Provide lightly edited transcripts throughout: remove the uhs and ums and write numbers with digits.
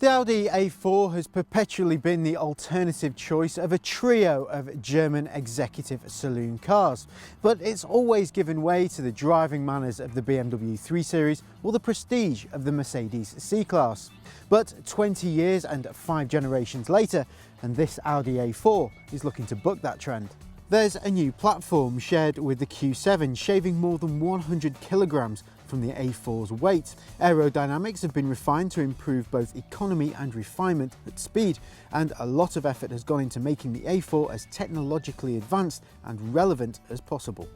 The Audi A4 has perpetually been the alternative choice of a trio of German executive saloon cars, but it's always given way to the driving manners of the BMW 3 Series or the prestige of the Mercedes C-Class. But 20 years and 5 generations later, and this Audi A4 is looking to buck that trend. There's a new platform shared with the Q7, shaving more than 100 kilograms from the A4's weight. Aerodynamics have been refined to improve both economy and refinement at speed, and a lot of effort has gone into making the A4 as technologically advanced and relevant as possible.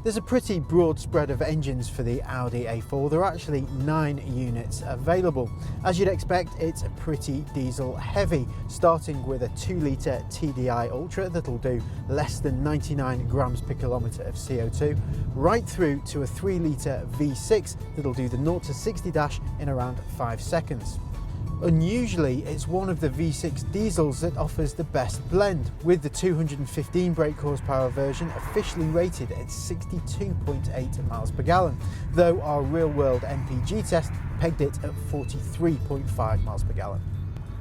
There's a pretty broad spread of engines for the Audi A4. There are actually 9 units available. As you'd expect, it's pretty diesel heavy, starting with a 2-litre TDI Ultra that'll do less than 99 grams per kilometre of CO2, right through to a 3-litre V6 that'll do the 0 to 60 dash in around 5 seconds. Unusually, it's one of the V6 diesels that offers the best blend, with the 215 brake horsepower version officially rated at 62.8 miles per gallon, though our real-world MPG test pegged it at 43.5 miles per gallon.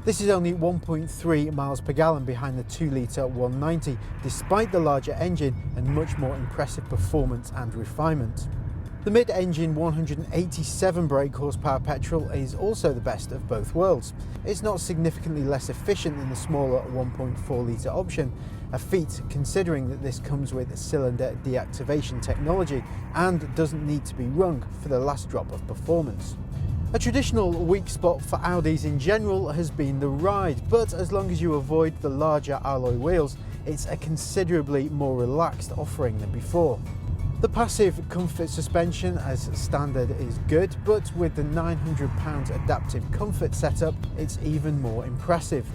This is only 1.3 miles per gallon behind the 2-litre 190, despite the larger engine and much more impressive performance and refinement. The mid-engine 187 brake horsepower petrol is also the best of both worlds. It's not significantly less efficient than the smaller 1.4 litre option, a feat considering that this comes with cylinder deactivation technology and doesn't need to be rung for the last drop of performance. A traditional weak spot for Audis in general has been the ride, but as long as you avoid the larger alloy wheels, it's a considerably more relaxed offering than before. The passive comfort suspension as standard is good, but with the £900 adaptive comfort setup, it's even more impressive.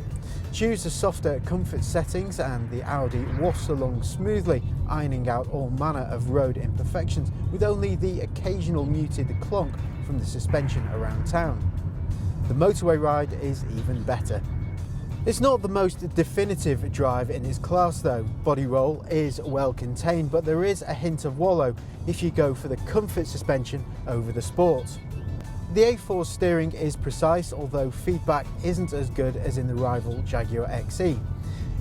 Choose the softer comfort settings and the Audi wafts along smoothly, ironing out all manner of road imperfections with only the occasional muted clonk from the suspension around town. The motorway ride is even better. It's not the most definitive drive in its class though. Body roll is well contained, but there is a hint of wallow if you go for the comfort suspension over the sport. The A4's steering is precise, although feedback isn't as good as in the rival Jaguar XE.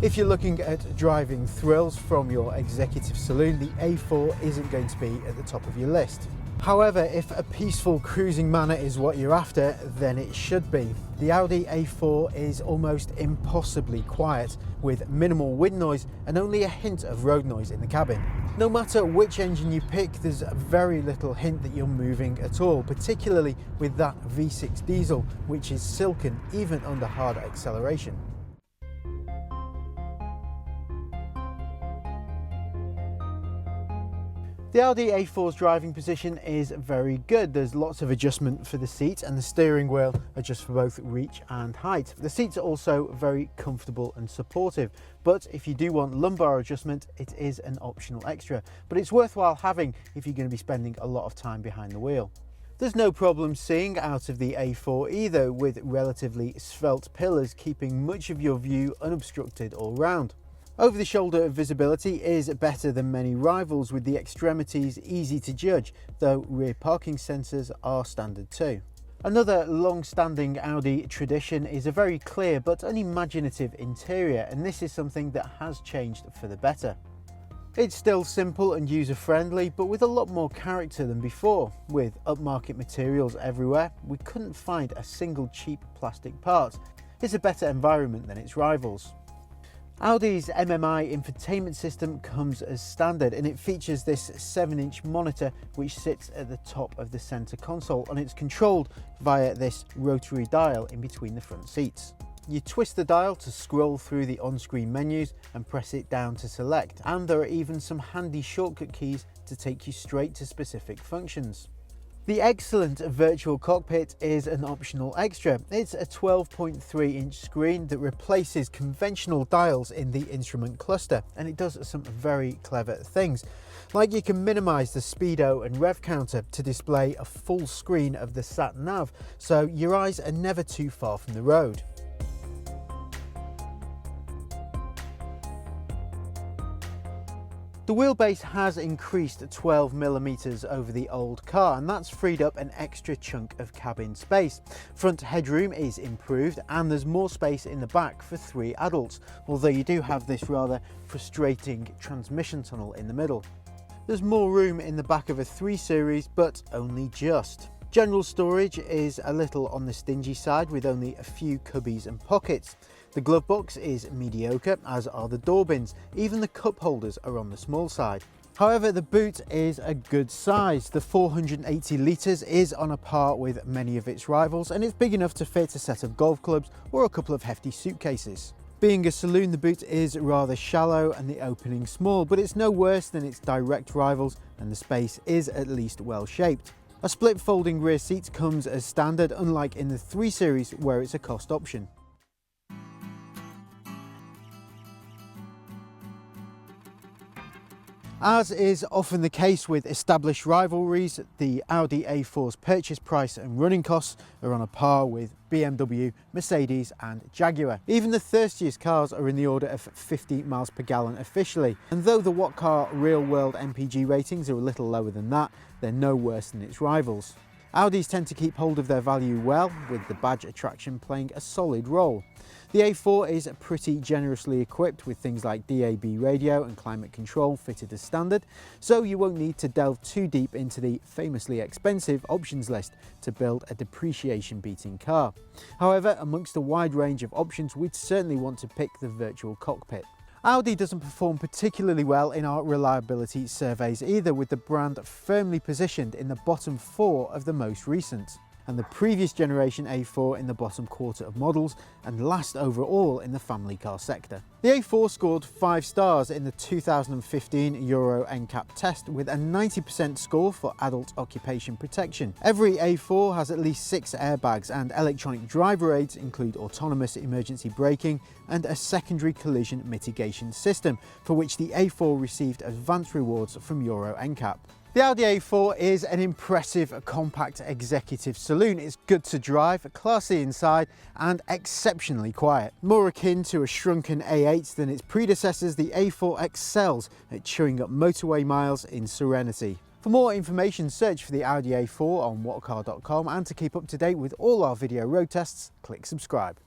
If you're looking at driving thrills from your executive saloon, the A4 isn't going to be at the top of your list. However, if a peaceful cruising manner is what you're after, then it should be. The Audi A4 is almost impossibly quiet, with minimal wind noise and only a hint of road noise in the cabin. No matter which engine you pick, there's very little hint that you're moving at all, particularly with that V6 diesel, which is silken even under hard acceleration. The Audi A4's driving position is very good. There's lots of adjustment for the seat, and the steering wheel adjusts for both reach and height. The seats are also very comfortable and supportive, but if you do want lumbar adjustment, it is an optional extra, but it's worthwhile having if you're going to be spending a lot of time behind the wheel. There's no problem seeing out of the A4 either, with relatively svelte pillars keeping much of your view unobstructed all round. Over-the-shoulder visibility is better than many rivals, with the extremities easy to judge, though rear parking sensors are standard too. Another long-standing Audi tradition is a very clear but unimaginative interior, and this is something that has changed for the better. It's still simple and user-friendly, but with a lot more character than before. With upmarket materials everywhere, we couldn't find a single cheap plastic part. It's a better environment than its rivals. Audi's MMI infotainment system comes as standard, and it features this 7-inch monitor which sits at the top of the center console, and it's controlled via this rotary dial in between the front seats. You twist the dial to scroll through the on-screen menus and press it down to select, and there are even some handy shortcut keys to take you straight to specific functions. The excellent virtual cockpit is an optional extra. It's a 12.3-inch screen that replaces conventional dials in the instrument cluster, and it does some very clever things. Like you can minimize the speedo and rev counter to display a full screen of the sat nav, so your eyes are never too far from the road. The wheelbase has increased 12mm over the old car, and that's freed up an extra chunk of cabin space. Front headroom is improved and there's more space in the back for 3 adults, although you do have this rather frustrating transmission tunnel in the middle. There's more room in the back of a 3 Series, but only just. General storage is a little on the stingy side with only a few cubbies and pockets. The glove box is mediocre, as are the door bins. Even the cup holders are on the small side. However, the boot is a good size. The 480 litres is on a par with many of its rivals, and it's big enough to fit a set of golf clubs or a couple of hefty suitcases. Being a saloon, the boot is rather shallow and the opening small, but it's no worse than its direct rivals, and the space is at least well shaped. A split folding rear seat comes as standard, unlike in the 3 Series where it's a cost option. As is often the case with established rivalries, the Audi A4's purchase price and running costs are on a par with BMW, Mercedes and Jaguar. Even the thirstiest cars are in the order of 50 miles per gallon officially, and though the What Car real-world MPG ratings are a little lower than that, they're no worse than its rivals. Audis tend to keep hold of their value well, with the badge attraction playing a solid role. The A4 is pretty generously equipped with things like DAB radio and climate control fitted as standard, so you won't need to delve too deep into the famously expensive options list to build a depreciation-beating car. However, amongst a wide range of options, we'd certainly want to pick the virtual cockpit. Audi doesn't perform particularly well in our reliability surveys either, with the brand firmly positioned in the bottom 4 of the most recent, and the previous generation A4 in the bottom quarter of models, and last overall in the family car sector. The A4 scored 5 stars in the 2015 Euro NCAP test with a 90% score for adult occupation protection. Every A4 has at least 6 airbags, and electronic driver aids include autonomous emergency braking and a secondary collision mitigation system, for which the A4 received advanced rewards from Euro NCAP. The Audi A4 is an impressive compact executive saloon. It's good to drive, classy inside and exceptionally quiet. More akin to a shrunken A8 than its predecessors, the A4 excels at chewing up motorway miles in serenity. For more information, search for the Audi A4 on whatcar.com, and to keep up to date with all our video road tests, click subscribe.